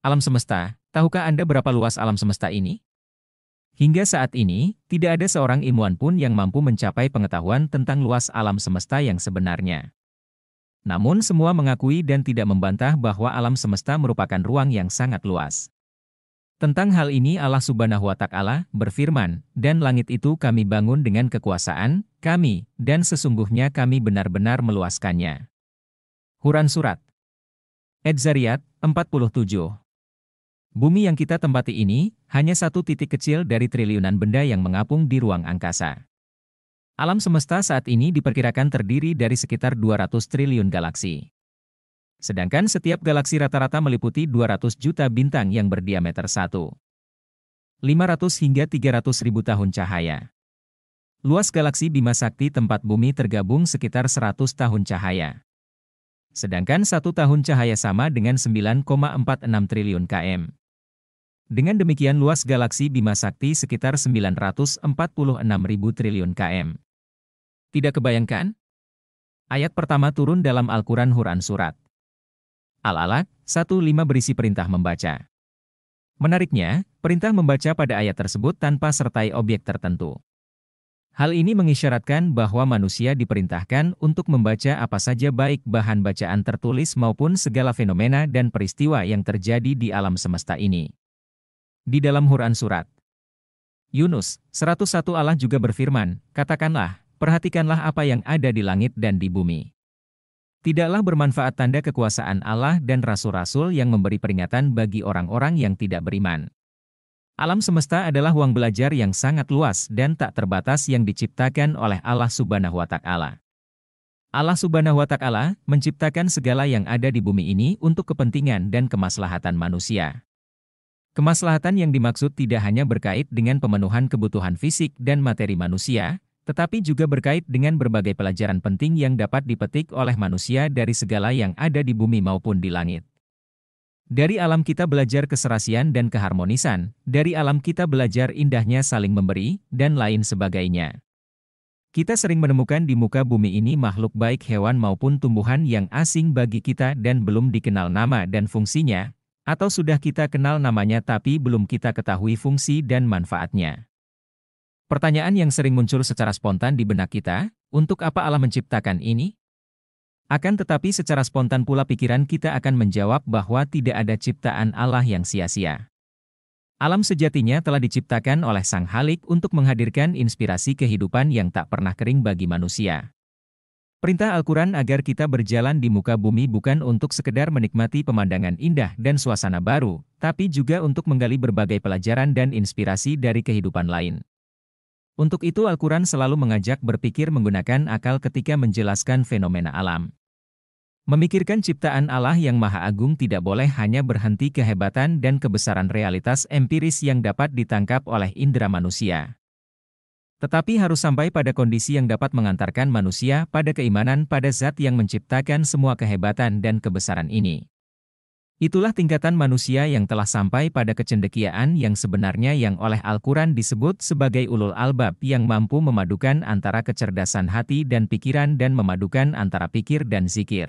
Alam semesta, tahukah Anda berapa luas alam semesta ini? Hingga saat ini, tidak ada seorang ilmuwan pun yang mampu mencapai pengetahuan tentang luas alam semesta yang sebenarnya. Namun semua mengakui dan tidak membantah bahwa alam semesta merupakan ruang yang sangat luas. Tentang hal ini Allah Subhanahu wa Ta'ala berfirman, "Dan langit itu kami bangun dengan kekuasaan kami, dan sesungguhnya kami benar-benar meluaskannya." Quran Surat Az-Zariyat 47. Bumi yang kita tempati ini, hanya satu titik kecil dari triliunan benda yang mengapung di ruang angkasa. Alam semesta saat ini diperkirakan terdiri dari sekitar 200 triliun galaksi. Sedangkan setiap galaksi rata-rata meliputi 200 juta bintang yang berdiameter 1,500 hingga 300 ribu tahun cahaya. Luas galaksi Bima Sakti tempat bumi tergabung sekitar 100 tahun cahaya. Sedangkan 1 tahun cahaya sama dengan 9,46 triliun km. Dengan demikian luas galaksi Bima Sakti sekitar 946 ribu triliun km. Tidak kebayangkan? Ayat pertama turun dalam Al-Quran Quran Surat Al-Alaq 1:5 berisi perintah membaca. Menariknya, perintah membaca pada ayat tersebut tanpa sertai objek tertentu. Hal ini mengisyaratkan bahwa manusia diperintahkan untuk membaca apa saja baik bahan bacaan tertulis maupun segala fenomena dan peristiwa yang terjadi di alam semesta ini. Di dalam Quran Surat Yunus 101 Allah juga berfirman, "Katakanlah, perhatikanlah apa yang ada di langit dan di bumi. Tidaklah bermanfaat tanda kekuasaan Allah dan rasul-rasul yang memberi peringatan bagi orang-orang yang tidak beriman." Alam semesta adalah ruang belajar yang sangat luas dan tak terbatas yang diciptakan oleh Allah Subhanahu wa Ta'ala. Allah Subhanahu wa Ta'ala menciptakan segala yang ada di bumi ini untuk kepentingan dan kemaslahatan manusia. Kemaslahatan yang dimaksud tidak hanya berkait dengan pemenuhan kebutuhan fisik dan materi manusia, tetapi juga berkait dengan berbagai pelajaran penting yang dapat dipetik oleh manusia dari segala yang ada di bumi maupun di langit. Dari alam kita belajar keserasian dan keharmonisan, dari alam kita belajar indahnya saling memberi, dan lain sebagainya. Kita sering menemukan di muka bumi ini makhluk baik hewan maupun tumbuhan yang asing bagi kita dan belum dikenal nama dan fungsinya, atau sudah kita kenal namanya tapi belum kita ketahui fungsi dan manfaatnya. Pertanyaan yang sering muncul secara spontan di benak kita, untuk apa Allah menciptakan ini? Akan tetapi secara spontan pula pikiran kita akan menjawab bahwa tidak ada ciptaan Allah yang sia-sia. Alam sejatinya telah diciptakan oleh Sang Khalik untuk menghadirkan inspirasi kehidupan yang tak pernah kering bagi manusia. Perintah Al-Quran agar kita berjalan di muka bumi bukan untuk sekedar menikmati pemandangan indah dan suasana baru, tapi juga untuk menggali berbagai pelajaran dan inspirasi dari kehidupan lain. Untuk itu Al-Quran selalu mengajak berpikir menggunakan akal ketika menjelaskan fenomena alam. Memikirkan ciptaan Allah yang Maha Agung tidak boleh hanya berhenti kehebatan dan kebesaran realitas empiris yang dapat ditangkap oleh indera manusia. Tetapi harus sampai pada kondisi yang dapat mengantarkan manusia pada keimanan pada Zat yang menciptakan semua kehebatan dan kebesaran ini. Itulah tingkatan manusia yang telah sampai pada kecendekiaan yang sebenarnya yang oleh Al-Quran disebut sebagai ulul albab yang mampu memadukan antara kecerdasan hati dan pikiran dan memadukan antara pikir dan zikir.